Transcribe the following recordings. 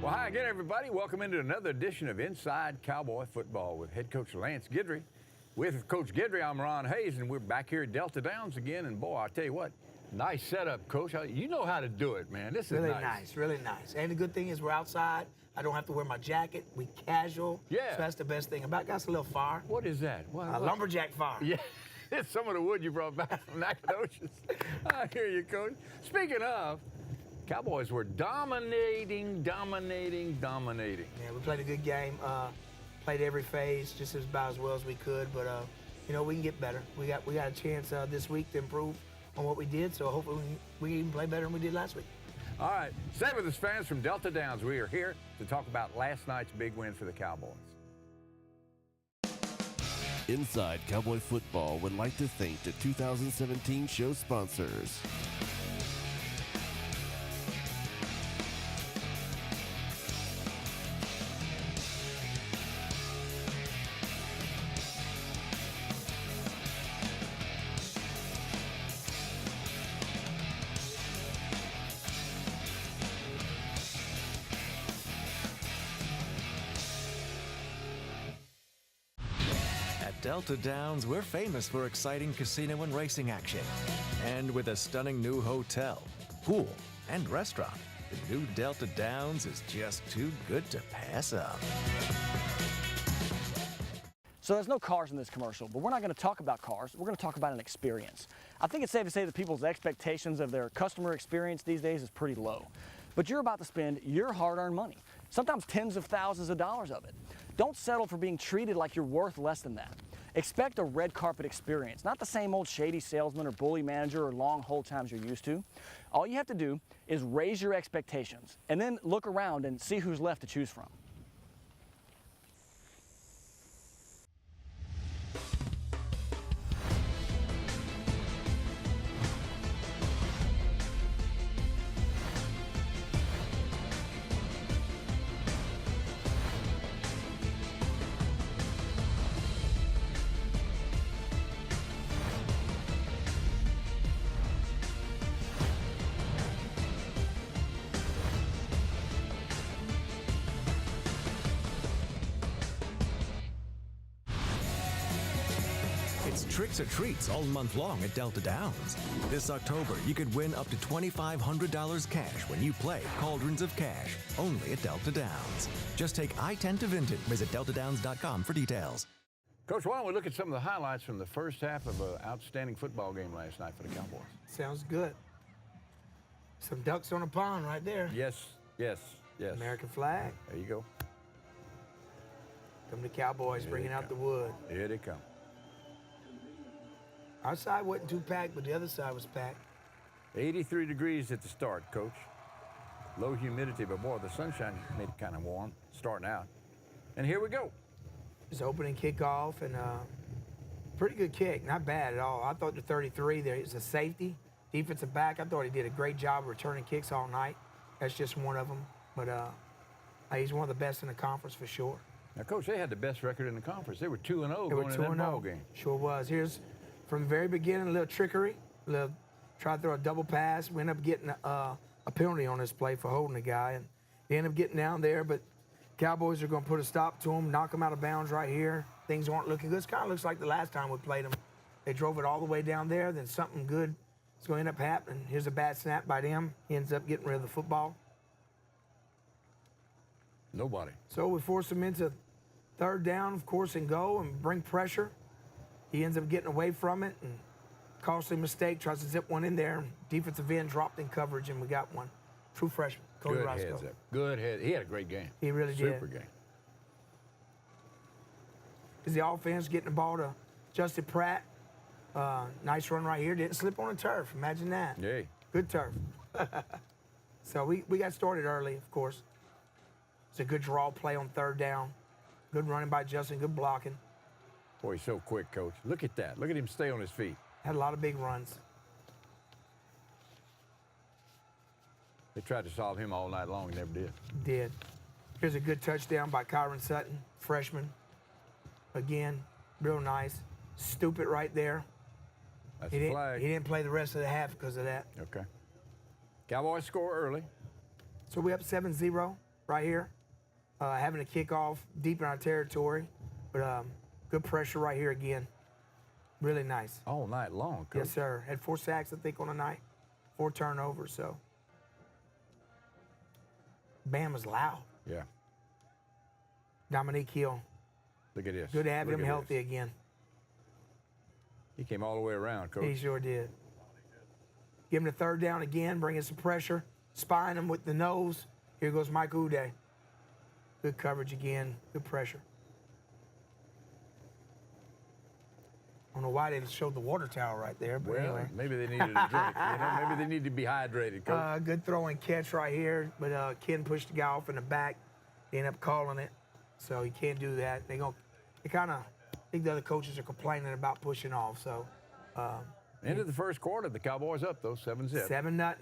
Well, hi again, everybody. Welcome into another edition of Inside Cowboy Football with head coach Lance Guidry. With Coach Guidry, I'm Ron Hayes, and we're back here at Delta Downs again. And, boy, I tell you what, nice setup, Coach. You know how to do it, man. This is really nice. Really nice. And the good thing is we're outside. I don't have to wear my jacket. We casual. Yeah. So that's the best thing about it. Got a little fire. What is that? A lumberjack fire. Yeah. It's some of the wood you brought back from Nacogdoches. I hear you, Coach. Speaking of, Cowboys were dominating. Yeah, we played a good game. Played every phase just about as well as we could. But, you know, we can get better. We got a chance this week to improve on what we did. So hopefully we can even play better than we did last week. All right. Stay with us, fans from Delta Downs. We are here to talk about last night's big win for the Cowboys. Inside Cowboy Football would like to thank the 2017 show sponsors. Delta Downs, we're famous for exciting casino and racing action. And with a stunning new hotel, pool, and restaurant, the new Delta Downs is just too good to pass up. So there's no cars in this commercial, but we're not going to talk about cars. We're going to talk about an experience. I think it's safe to say that people's expectations of their customer experience these days is pretty low. But you're about to spend your hard-earned money, sometimes tens of thousands of dollars of it. Don't settle for being treated like you're worth less than that. Expect a red carpet experience, not the same old shady salesman or bully manager or long hold times you're used to. All you have to do is raise your expectations and then look around and see who's left to choose from. It's tricks or treats all month long at Delta Downs. This October, you could win up to $2,500 cash when you play Cauldrons of Cash, only at Delta Downs. Just take I-10 to Vinton. Visit deltadowns.com for details. Coach, why don't we look at some of the highlights from the first half of an outstanding football game last night for the Cowboys? Sounds good. Some ducks on a pond right there. Yes. American flag. There you go. Come the Cowboys bringing out the wood. Here they come. Our side wasn't too packed, but the other side was packed. 83 degrees at the start, Coach. Low humidity, but boy, the sunshine made it kind of warm starting out. And here we go. It's opening kickoff, and pretty good kick. Not bad at all. I thought the 33 there is a safety, defensive back. I thought he did a great job returning kicks all night. That's just one of them. But he's one of the best in the conference for sure. Now, Coach, they had the best record in the conference. They were 2-0 going into that ball game. Sure was. Here's from the very beginning, a little trickery. Try to throw a double pass. We end up getting a penalty on this play for holding the guy. And they end up getting down there, but Cowboys are going to put a stop to him, knock him out of bounds right here. Things aren't looking good. It kind of looks like the last time we played them. They drove it all the way down there, then something good is going to end up happening. Here's a bad snap by them. He ends up getting rid of the football. Nobody. So we force him into third down, of course, and go and bring pressure. He ends up getting away from it and costly mistake, tries to zip one in there. Defensive end dropped in coverage, and we got one. True freshman, Cody Good Roscoe. heads up. Good head. He had a great game. He really did. Super game. Is the offense getting the ball to Justin Pratt? Nice run right here. Didn't slip on the turf. Imagine that. Yay. Good turf. So we got started early, of course. It's a good draw play on third down. Good running by Justin. Good blocking. Boy, he's so quick, Coach. Look at that. Look at him stay on his feet. Had a lot of big runs. They tried to solve him all night long and never did. Did. Here's a good touchdown by Kyron Sutton, freshman. Again, real nice. Stupid right there. That's a flag. He didn't play the rest of the half because of that. Okay. Cowboys score early. So we up 7-0. right here, having a kickoff deep in our territory, but good pressure right here again. Really nice. All night long, Coach. Yes, sir. Had 4 sacks, I think, on the night, 4 turnovers. So, Bama's loud. Yeah. Dominique Hill. Look at this. Good to have Look him at healthy this. again. He came all the way around, Coach. He sure did. Give him the 3rd down again, bringing some pressure, spying him with the nose. Here goes Mike Uday. Good coverage again, good pressure. I don't know why they showed the water tower right there, but Well, anyway. maybe they needed a drink. Maybe they need to be hydrated, Coach. Good throw and catch right here, but Ken pushed the guy off in the back. They ended up calling it, so you can't do that. They kind of, I think the other coaches are complaining about pushing off. So, End of the first quarter, the Cowboys up though, 7-zip. 7-0.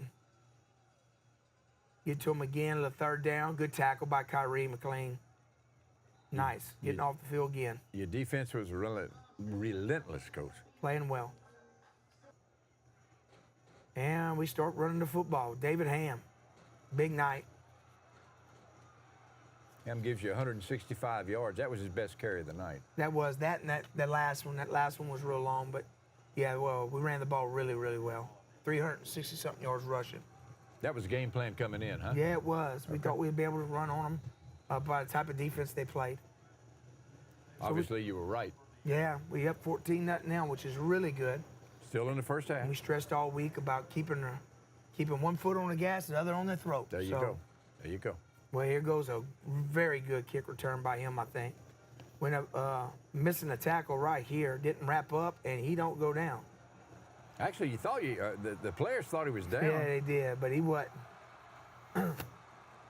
Get to him again, the 3rd down. Good tackle by Kyrie McLean. Nice, getting off the field again. Your defense was relentless, Coach. Playing well. And we start running the football. David Ham, big night. Ham gives you 165 yards. That was his best carry of the night. That was that, and that last one. That last one was real long, but yeah, well, we ran the ball really, really well. 360-something yards rushing. That was the game plan coming in, huh? Yeah, it was. We thought we'd be able to run on them by the type of defense they played. Obviously, you were right. Yeah, we up 14-0 now, which is really good. Still in the first half. And we stressed all week about keeping one foot on the gas, the other on the throat. There you go. There you go. Well, here goes a very good kick return by him, I think. Went up, missing a tackle right here, didn't wrap up, and he don't go down. Actually, you thought the players thought he was down. Yeah, they did, but he wasn't.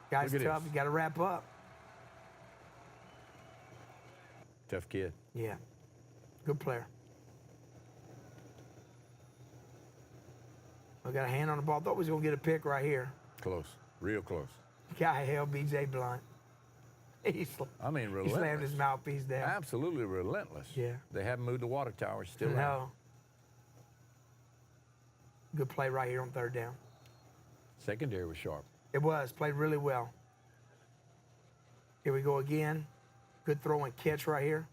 Guy's Look at tough. this. You got to wrap up. Tough kid. Yeah, good player. I got a hand on the ball. Thought we was gonna get a pick right here. Close. Real close. Guy held B.J. Blunt. He relentless. He slammed his mouthpiece down. Absolutely relentless. Yeah. They haven't moved the water tower. Still out. No. Good play right here on 3rd down. Secondary was sharp. It was. Played really well. Here we go again. Good throw and catch right here.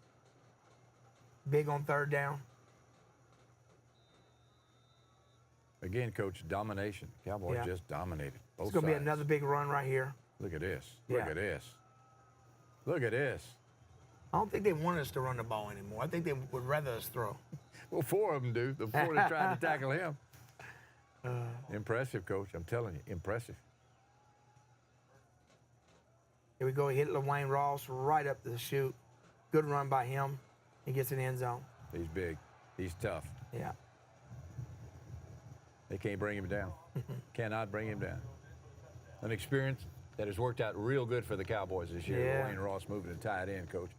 Big on 3rd down. Again, Coach, domination. Cowboys Yeah. just dominated. Both It's going to be sides. another big run right here. Look at this. Yeah. Look at this. Look at this. I don't think they want us to run the ball anymore. I think they would rather us throw. Well, 4 of them do. The 4 that tried to tackle him. Impressive, Coach. I'm telling you, impressive. Here we go. He hit LaWayne Ross right up the chute. Good run by him. He gets in the end zone. He's big. He's tough. Yeah. They can't bring him down. Cannot bring him down. An experience that has worked out real good for the Cowboys this year. Yeah. Wayne Ross moving to tight end, Coach.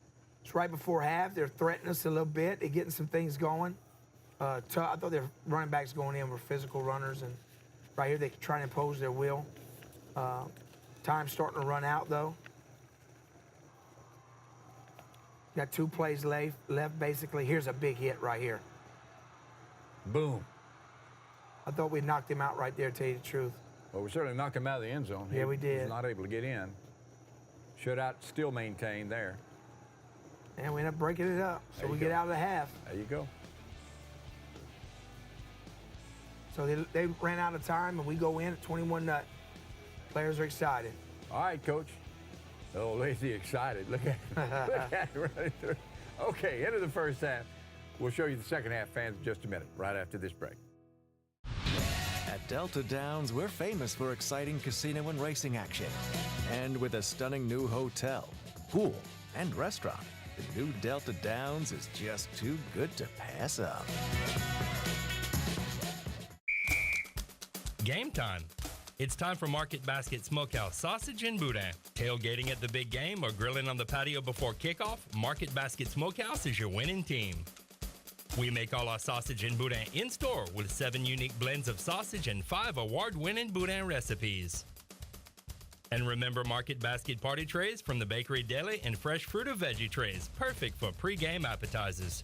It's right before half. They're threatening us a little bit. They're getting some things going. I thought their running backs going in were physical runners, and right here they try to impose their will. Time's starting to run out, though. Got 2 plays left, basically. Here's a big hit right here. Boom. I thought we knocked him out right there, to tell you the truth. Well, we certainly knocked him out of the end zone. Yeah, we did. He was not able to get in. Shutout still maintained there. And we end up breaking it up, so There you we get go. out of the half. There you go. So they ran out of time, and we go in at 21-0. Players are excited. All right, Coach. Oh, Lazy excited. Look at look at it running through. Okay, into the first half. We'll show you the second half, fans, in just a minute, right after this break. At Delta Downs, we're famous for exciting casino and racing action. And with a stunning new hotel, pool, and restaurant, the new Delta Downs is just too good to pass up. Game time. It's time for Market Basket Smokehouse Sausage and Boudin. Tailgating at the big game or grilling on the patio before kickoff, Market Basket Smokehouse is your winning team. We make all our sausage and boudin in-store with 7 unique blends of sausage and 5 award-winning boudin recipes. And remember Market Basket party trays from the Bakery Deli and fresh fruit or veggie trays, perfect for pre-game appetizers.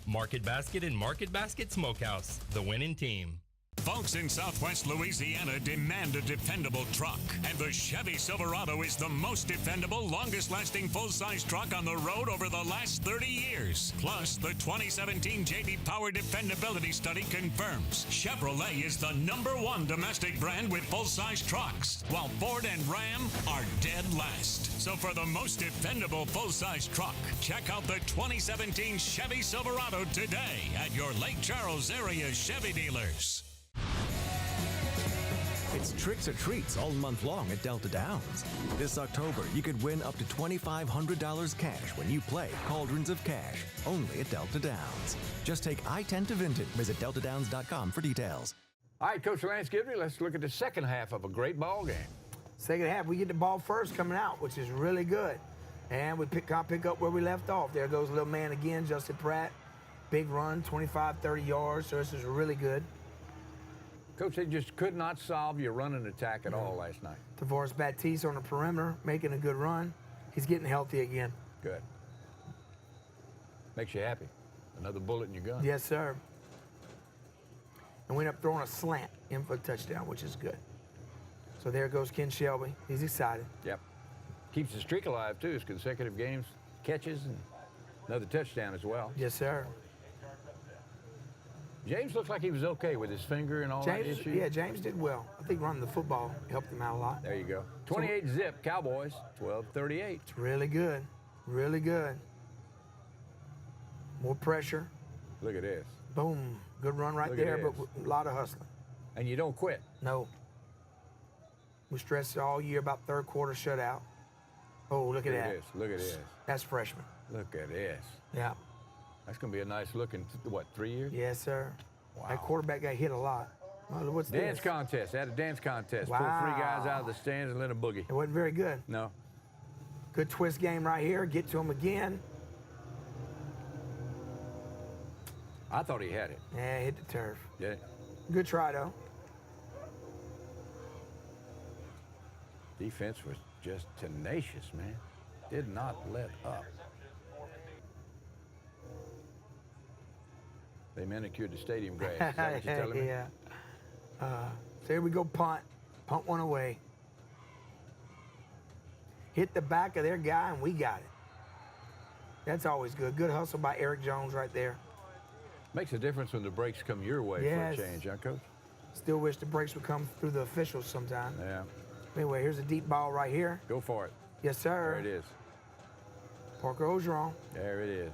Market Basket and Market Basket Smokehouse, the winning team. Folks in Southwest Louisiana demand a dependable truck, and the Chevy Silverado is the most dependable, longest-lasting full-size truck on the road over the last 30 years. Plus, the 2017 J.D. Power Dependability Study confirms Chevrolet is the #1 domestic brand with full-size trucks, while Ford and Ram are dead last. So for the most dependable full-size truck, check out the 2017 Chevy Silverado today at your Lake Charles area Chevy dealers. It's tricks or treats all month long at Delta Downs. This October, you could win up to $2,500 cash when you play Cauldrons of Cash, only at Delta Downs. Just take I-10 to Vinton. Visit deltadowns.com for details. All right, Coach Lance Guidry, let's look at the second half of a great ball game. Second half, we get the ball first coming out, which is really good. And we pick up where we left off. There goes little man again, Justin Pratt. Big run, 25, 30 yards, so this is really good. Coach, they just could not solve your running attack at all last night. Tavares Baptiste on the perimeter, making a good run. He's getting healthy again. Good. Makes you happy. Another bullet in your gun. Yes, sir. And we end up throwing a slant in for a touchdown, which is good. So there goes Ken Shelby. He's excited. Yep. Keeps the streak alive, too. His consecutive games, catches, and another touchdown as well. Yes, sir. James looked like he was okay with his finger and all that issue. Yeah, James did well. I think running the football helped him out a lot. There you go. 28 zip, Cowboys, 12-38. It's really good. Really good. More pressure. Look at this. Boom. Good run right Look at there, but this. a lot of hustling. And you don't quit. No. We stressed all year about third quarter shutout. Oh, look at that. This. Look at this. That's freshman. Look at this. Yeah. That's going to be a nice look in, what, 3 years? Yes, sir. Wow. That quarterback got hit a lot. Well, what's Dance this? contest. They had a dance contest. Wow. Pull 3 guys out of the stands and let them boogie. It wasn't very good. No. Good twist game right here. Get to him again. I thought he had it. Yeah, hit the turf. Yeah. Good try, though. Defense was just tenacious, man. Did not let up. They manicured the stadium grass. Is that what you're telling me? Yeah. So here we go, punt. Punt one away. Hit the back of their guy, and we got it. That's always good. Good hustle by Eric Jones right there. Makes a difference when the breaks come your way Yes. for a change, huh, Coach? Still wish the breaks would come through the officials sometime. Yeah. Anyway, here's a deep ball right here. Go for it. Yes, sir. There it is. Parker Ogeron. There it is.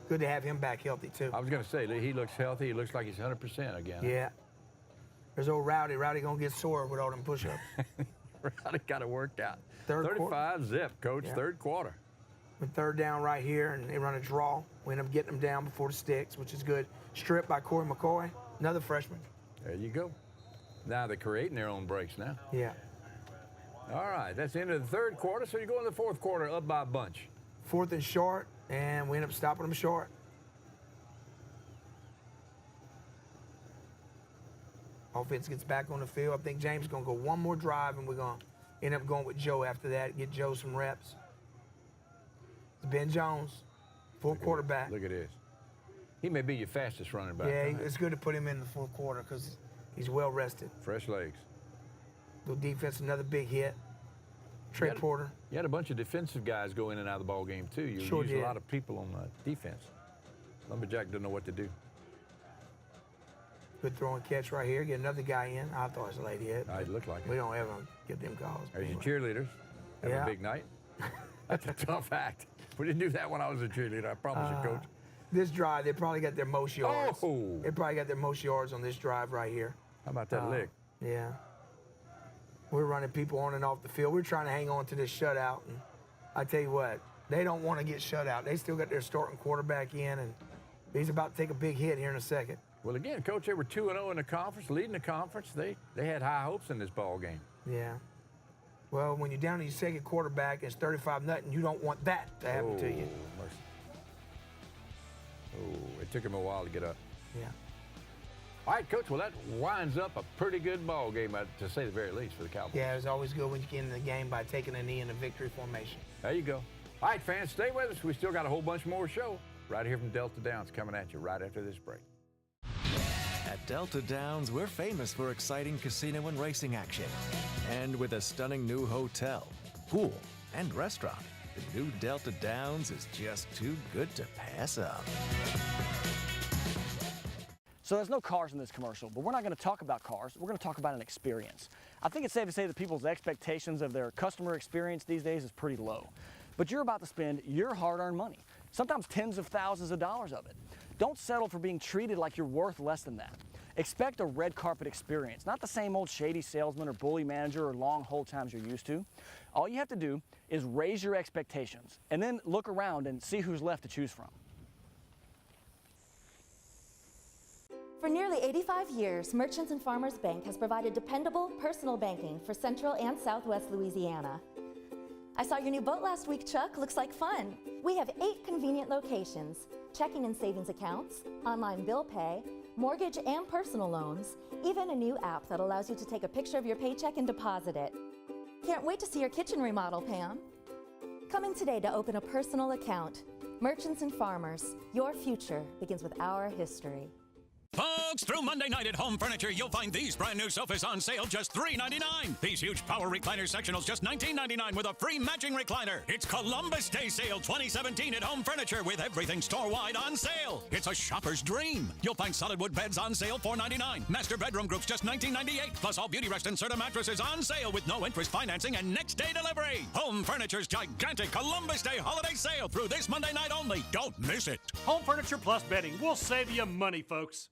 Good to have him back healthy, too. I was going to say, he looks healthy. He looks like he's 100% again. Yeah. There's old Rowdy. Rowdy going to get sore with all them push-ups. Rowdy got it worked out. Third 35 zip, Coach. Yeah. Third quarter. With third down right here, and they run a draw. We end up getting them down before the sticks, which is good. Strip by Corey McCoy, another freshman. There you go. Now they're creating their own breaks now. Yeah. All right, that's the end of the third quarter, so you go in the fourth quarter up by a bunch. 4th and short, and we end up stopping them short. Offense gets back on the field. I think James is going to go one more drive, and we're going to end up going with Joe after that, get Joe some reps. It's Ben Jones, full quarterback. Look at this. He may be your fastest running back. Yeah, right? it's good to put him in the fourth quarter because he's well rested. Fresh legs. Little defense, another big hit. Trey Porter. You had a bunch of defensive guys go in and out of the ball game, too. You Sure use did. a lot of people on defense. Lumberjack doesn't know what to do. Good throw and catch right here. Get another guy in. I thought it was a lady hit. It looked like it. We don't ever get them calls. There's your cheerleaders. Have Yeah. a big night. That's a tough act. We didn't do that when I was a cheerleader, I promise you, Coach. This drive, they probably got their most yards. Oh! They probably got their most yards on this drive right here. How about that lick? Yeah. We're running people on and off the field. We're trying to hang on to this shutout. And I tell you what, they don't want to get shut out. They still got their starting quarterback in, and he's about to take a big hit here in a second. Well, again, Coach, they were 2-0 in the conference, leading the conference. They had high hopes in this ball game. Yeah. Well, when you're down to your second quarterback and it's 35-0, you don't want that to happen to you. Mercy. Oh, it took him a while to get up. Yeah. All right, Coach, well, that winds up a pretty good ball game, to say the very least, for the Cowboys. Yeah, it's always good when you get in the game by taking a knee in a victory formation. There you go. All right, fans, stay with us. We still got a whole bunch more show right here from Delta Downs coming at you right after this break. At Delta Downs, we're famous for exciting casino and racing action. And with a stunning new hotel, pool, and restaurant, the new Delta Downs is just too good to pass up. So there's no cars in this commercial, but we're not going to talk about cars. We're going to talk about an experience. I think it's safe to say that people's expectations of their customer experience these days is pretty low. But you're about to spend your hard-earned money, sometimes tens of thousands of dollars of it. Don't settle for being treated like you're worth less than that. Expect a red carpet experience, not the same old shady salesman or bully manager or long hold times you're used to. All you have to do is raise your expectations and then look around and see who's left to choose from. For nearly 85 years, Merchants and Farmers Bank has provided dependable personal banking for Central and Southwest Louisiana. I saw your new boat last week, Chuck. Looks like fun. We have 8 convenient locations, checking and savings accounts, online bill pay, mortgage and personal loans, even a new app that allows you to take a picture of your paycheck and deposit it. Can't wait to see your kitchen remodel, Pam. Come in today to open a personal account. Merchants and Farmers, your future begins with our history. Folks, through Monday night at Home Furniture, you'll find these brand new sofas on sale just $3.99. These huge power recliner sectionals just $19.99 with a free matching recliner. It's Columbus Day Sale 2017 at Home Furniture with everything store-wide on sale. It's a shopper's dream. You'll find solid wood beds on sale $4.99. Master bedroom groups just $19.98. Plus all Beauty Rest and Serta mattresses on sale with no interest financing and next day delivery. Home Furniture's gigantic Columbus Day holiday sale through this Monday night only. Don't miss it. Home Furniture Plus bedding will save you money, folks.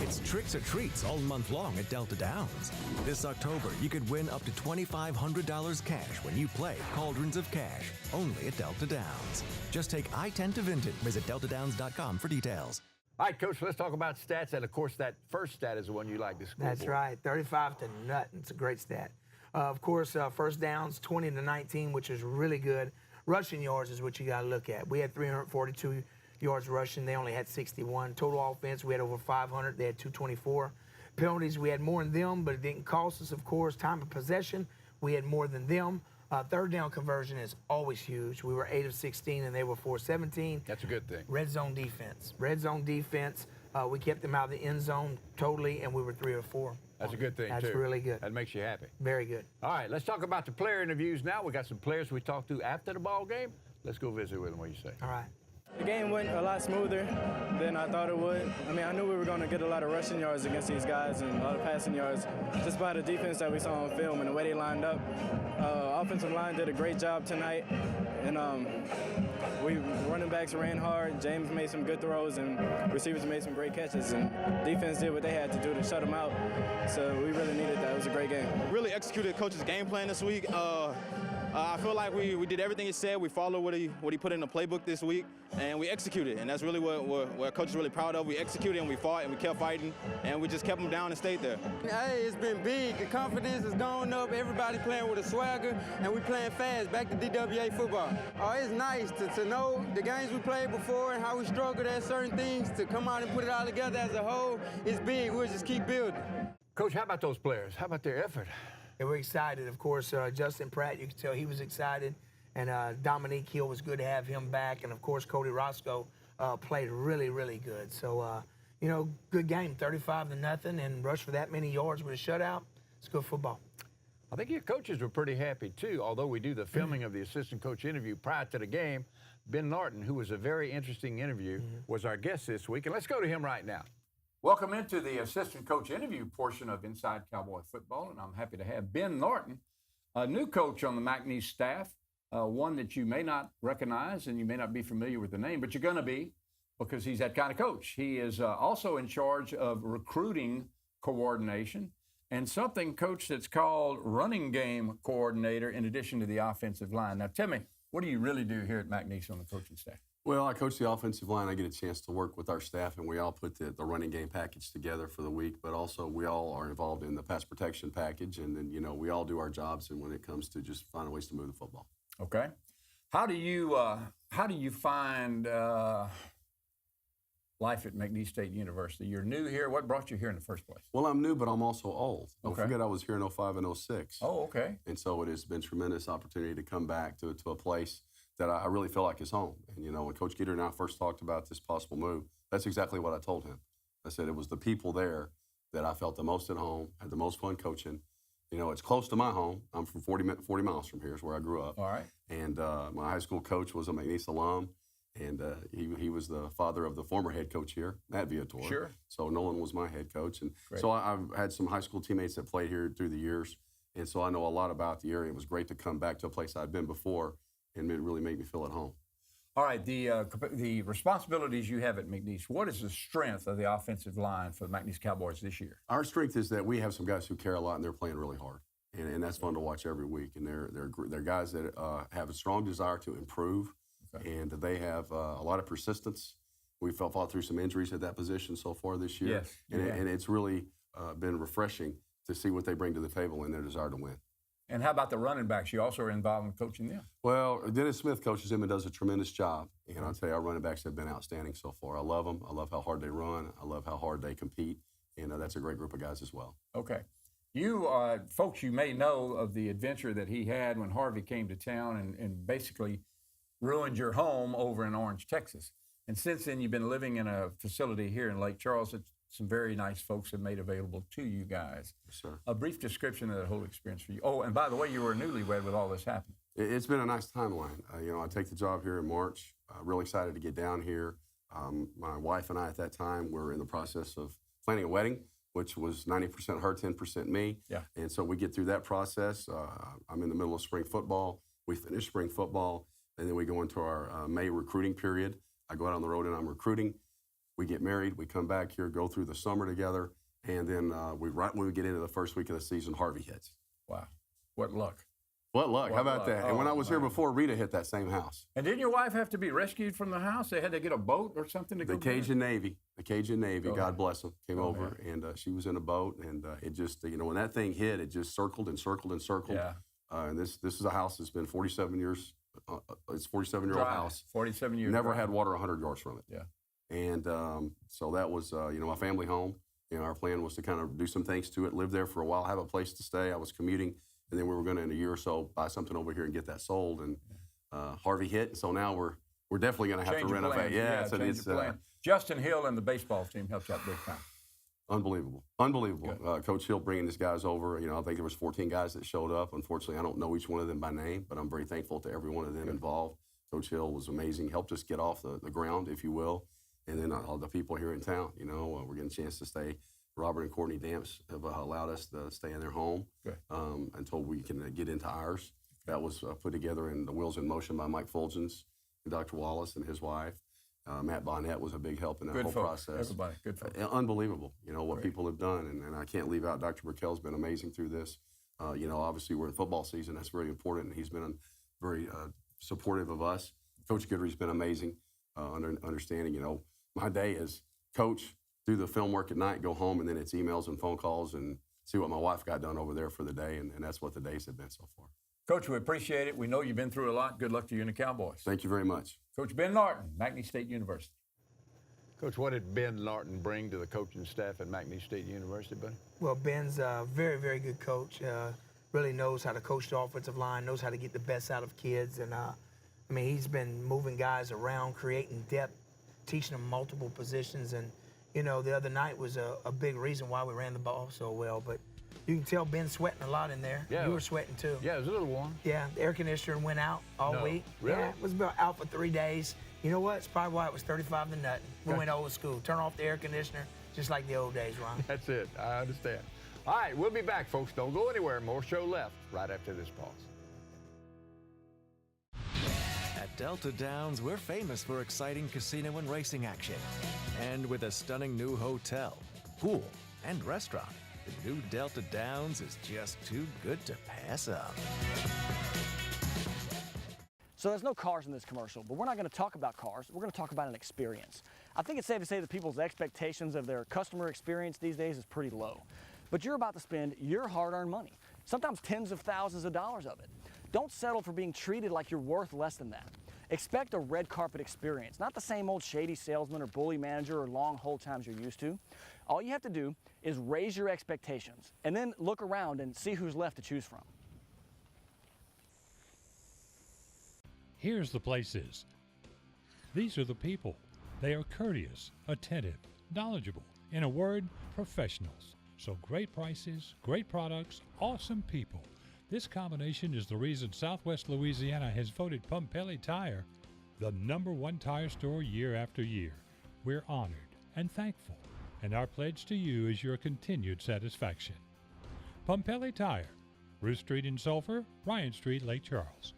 It's tricks or treats all month long at Delta Downs. This October, you could win up to $2,500 cash when you play Cauldrons of Cash, only at Delta Downs. Just take I-10 to Vinton. Visit deltadowns.com for details. All right, Coach, let's talk about stats. And, of course, that first stat is the one you like to score. That's right, 35 to nothing. It's a great stat. Of course, first downs, 20 to 19, which is really good. Rushing yards is what you got to look at. We had 342 yards rushing. They only had 61. Total offense, we had over 500. They had 224. Penalties, we had more than them, but it didn't cost us, of course. Time of possession, we had more than them. Third down conversion is always huge. We were 8 of 16, and they were 4 of 17. That's a good thing. Red zone defense. Red zone defense, we kept them out of the end zone totally, and we were 3 of 4. That's a good thing, That's too. really good. That makes you happy. Very good. All right, let's talk about the player interviews now. We got some players we talked to after the ball game. Let's go visit with them. What do you say? All right. The game went a lot smoother than I thought it would. I mean, I knew we were going to get a lot of rushing yards against these guys and a lot of passing yards just by the defense that we saw on film and the way they lined up. Offensive line did a great job tonight, and we running backs ran hard. James made some good throws, and receivers made some great catches, and defense did what they had to do to shut them out. So we really needed that. It was a great game. Really executed coach's game plan this week. I feel like we did everything he said. We followed what he put in the playbook this week, and we executed. And that's really what coach is really proud of. We executed and we fought and we kept fighting, and we just kept them down and stayed there. Hey, it's been big. The confidence is going up. Everybody playing with a swagger, and we playing fast. Back to DWA football. Oh, it's nice to know the games we played before and how we struggled at certain things. To come out and put it all together as a whole, it's big. We'll just keep building. Coach, how about those players? How about their effort? They were excited, of course. Justin Pratt, you could tell he was excited. And Dominique Hill was good to have him back. And, of course, Cody Roscoe played really, really good. So, you know, good game, 35 to nothing, and rushed for that many yards with a shutout. It's good football. I think your coaches were pretty happy, too, although we do the filming of the assistant coach interview prior to the game. Ben Norton, who was a very interesting interview, was our guest this week. And let's go to him right now. Welcome into the assistant coach interview portion of Inside Cowboy Football, and I'm happy to have Ben Norton, a new coach on the McNeese staff, one that you may not recognize and you may not be familiar with the name, but you're going to be because he's that kind of coach. He is also in charge of recruiting coordination and something, Coach, that's called running game coordinator in addition to the offensive line. Now, tell me, what do you really do here at McNeese on the coaching staff? Well, I coach the offensive line. I get a chance to work with our staff, and we all put the running game package together for the week, but also we all are involved in the pass protection package, and then, you know, we all do our jobs and when it comes to just finding ways to move the football. Okay. How do you find life at McNeese State University? You're new here. What brought you here in the first place? Well, I'm new, but I'm also old. Don't Okay. forget I was here in 05 and 06. Oh, okay. And so it has been a tremendous opportunity to come back to a place that I really feel like is home. And, you know, when Coach Geter and I first talked about this possible move, That's exactly what I told him. I said it was the people there that I felt the most at home, had the most fun coaching. You know, it's close to my home. I'm from 40 miles from here is where I grew up. All right. And my high school coach was a McNeese alum, and he was the father of the former head coach here, Matt Viator. Sure. So Nolan was my head coach. And Great. so I've had some high school teammates that played here through the years, and so I know a lot about the area. It was great to come back to a place I'd been before, and it really made me feel at home. All right, the responsibilities you have at McNeese, what is the strength of the offensive line for the McNeese Cowboys this year? Our strength is that we have some guys who care a lot, and they're playing really hard. And that's fun to watch every week. And they're guys that have a strong desire to improve, and they have a lot of persistence. We've fought through some injuries at that position so far this year. Yes. And it's really been refreshing to see what they bring to the table and their desire to win. And how about the running backs? You also are involved in coaching them. Well, Dennis Smith coaches them and does a tremendous job. And I'll tell you, our running backs have been outstanding so far. I love them. I love how hard they run. I love how hard they compete. And that's a great group of guys as well. Okay. You folks, you may know of the adventure that he had when Harvey came to town and basically ruined your home over in Orange, Texas. And since then, you've been living in a facility here in Lake Charles that some very nice folks have made available to you guys. Yes, sir. A brief description of that whole experience for you. Oh, and by the way, you were newlywed with all this happening. It's been a nice timeline. I take the job here in March. Really excited to get down here. My wife and I at that time were in the process of planning a wedding, which was 90% her, 10% me. Yeah. And so we get through that process. I'm in the middle of spring football. We finish spring football, and then we go into our May recruiting period. I go out on the road and I'm recruiting. We get married. We come back here, go through the summer together, and then right when we get into the first week of the season, Harvey hits. Wow. What luck. What luck. What How about luck. that? And when Oh, I was here man. before, Rita hit that same house. And didn't your wife have to be rescued from the house? They had to get a boat or something to go The get her? Cajun Navy, Go God ahead. bless them, came Go over, and she was in a boat, and it just, when that thing hit, it just circled and circled and circled. Yeah. And this is a house that's been 47 years, it's a 47-year-old Dry. house. 47 years. Never dry. had water 100 yards from it. Yeah. And so that was, my family home. Our plan was to kind of do some things to it, live there for a while, have a place to stay. I was commuting, and then we were going to, in a year or so, buy something over here and get that sold. And Harvey hit, and so now we're definitely going to have Change to of renovate. plans. Yeah, so change it's of plan. Justin Hill and the baseball team helped out big time. unbelievable. Coach Hill bringing his guys over. I think there was 14 guys that showed up. Unfortunately, I don't know each one of them by name, but I'm very thankful to every one of them involved. Coach Hill was amazing, helped us get off the ground, if you will. And then all the people here in town, we're getting a chance to stay. Robert and Courtney Damps have allowed us to stay in their home until we can get into ours. That was put together in the Wheels in Motion by Mike Fulgens and Dr. Wallace and his wife. Matt Bonnet was a big help in that Good whole folks. process. Everybody, good folks. Unbelievable, what people have done. And I can't leave out Dr. Burkell's been amazing through this. Obviously we're in football season. That's very important. And he's been very supportive of us. Coach Guidry's been amazing, understanding, my day is coach, do the film work at night, go home, and then it's emails and phone calls and see what my wife got done over there for the day. And that's what the days have been so far. Coach, we appreciate it. We know you've been through a lot. Good luck to you and the Cowboys. Thank you very much. Coach Ben Larton, McNeese State University. Coach, what did Ben Larton bring to the coaching staff at McNeese State University, buddy? Well, Ben's a very, very good coach. Really knows how to coach the offensive line, knows how to get the best out of kids. And, he's been moving guys around, creating depth, teaching them multiple positions. And, the other night was a big reason why we ran the ball so well. But you can tell Ben's sweating a lot in there. Yeah. You were sweating too. Yeah, it was a little warm. Yeah, the air conditioner went out all No. week. Really? Yeah, it was about out for 3 days. You know what? It's probably why it was 35 to nothing. We Okay. went old school. Turn off the air conditioner, just like the old days, Ron. That's it. I understand. All right, we'll be back, folks. Don't go anywhere. More show left right after this pause. At Delta Downs, we're famous for exciting casino and racing action. And with a stunning new hotel, pool, and restaurant, the new Delta Downs is just too good to pass up. So there's no cars in this commercial, but we're not going to talk about cars. We're going to talk about an experience. I think it's safe to say that people's expectations of their customer experience these days is pretty low. But you're about to spend your hard-earned money, sometimes tens of thousands of dollars of it. Don't settle for being treated like you're worth less than that. Expect a red carpet experience, not the same old shady salesman or bully manager or long hold times you're used to. All you have to do is raise your expectations and then look around and see who's left to choose from. Here's the places. These are the people. They are courteous, attentive, knowledgeable, in a word, professionals. So great prices, great products, awesome people. This combination is the reason Southwest Louisiana has voted Pumpelly Tire the #1 tire store year after year. We're honored and thankful, and our pledge to you is your continued satisfaction. Pumpelly Tire, Ruth Street in Sulphur, Ryan Street, Lake Charles.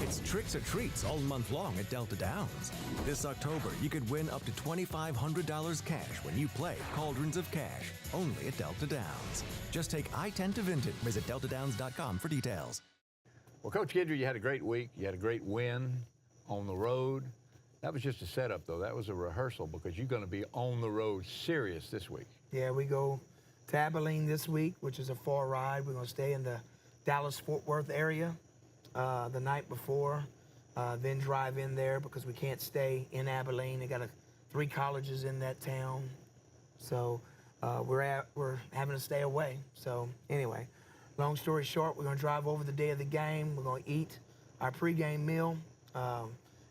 It's tricks or treats all month long at Delta Downs. This October, you could win up to $2,500 cash when you play Cauldrons of Cash, only at Delta Downs. Just take I-10 to Vinton. Visit deltadowns.com for details. Well, Coach Guidry, you had a great week. You had a great win on the road. That was just a setup, though. That was a rehearsal because you're going to be on the road serious this week. Yeah, we go to Abilene this week, which is a far ride. We're going to stay in the Dallas-Fort Worth area the night before, then drive in there because we can't stay in Abilene. They got 3 colleges in that town, so we're having to stay away. So anyway, long story short, we're going to drive over the day of the game. We're going to eat our pregame meal and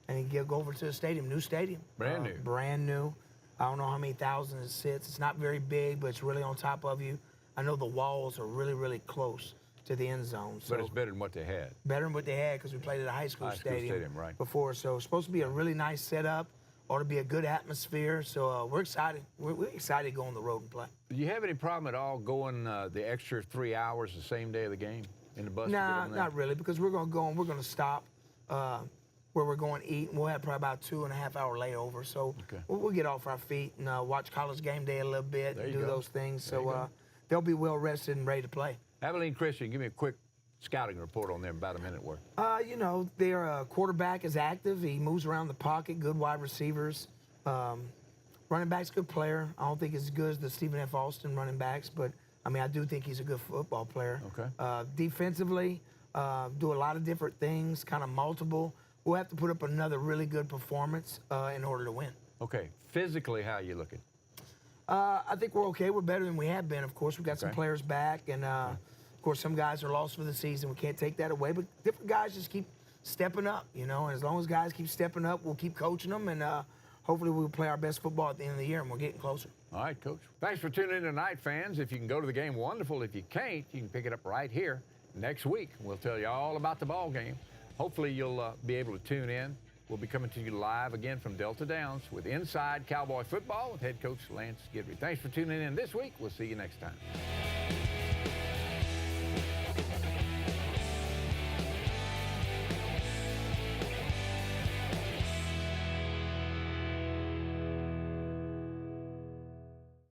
then go over to the stadium, new stadium. Brand new. Brand new. I don't know how many thousands it sits. It's not very big, but it's really on top of you. I know the walls are really, really close to the end zone. So But it's better than what they had. better than what they had because we played at a high school stadium right. before. So it's supposed to be a really nice setup. Ought to be a good atmosphere. So we're excited. We're excited to go on the road and play. Do you have any problem at all going the extra 3 hours the same day of the game in the bus? to get Nah, on there? not really, because we're going to go and we're going to stop where we're going to eat. And we'll have probably about 2.5 hour layover. So we'll get off our feet and watch College Game Day a little bit There and you do go. those things. There you So go. they'll be well rested and ready to play. Abilene Christian, give me a quick scouting report on them, about a minute worth. You know, their quarterback is active. He moves around the pocket, good wide receivers. Running back's a good player. I don't think as good as the Stephen F. Austin running backs, but, I mean, I do think he's a good football player. Okay. Defensively, do a lot of different things, kind of multiple. We'll have to put up another really good performance in order to win. Okay. Physically, how are you looking? I think we're okay. We're better than we have been, of course. We've got some players back, and, of course, some guys are lost for the season. We can't take that away, but different guys just keep stepping up, you know, and as long as guys keep stepping up, we'll keep coaching them, and hopefully we'll play our best football at the end of the year, and we're getting closer. All right, Coach. Thanks for tuning in tonight, fans. If you can go to the game, wonderful. If you can't, you can pick it up right here next week. We'll tell you all about the ball game. Hopefully you'll be able to tune in. We'll be coming to you live again from Delta Downs with Inside Cowboy Football with head coach Lance Guidry. Thanks for tuning in this week. We'll see you next time.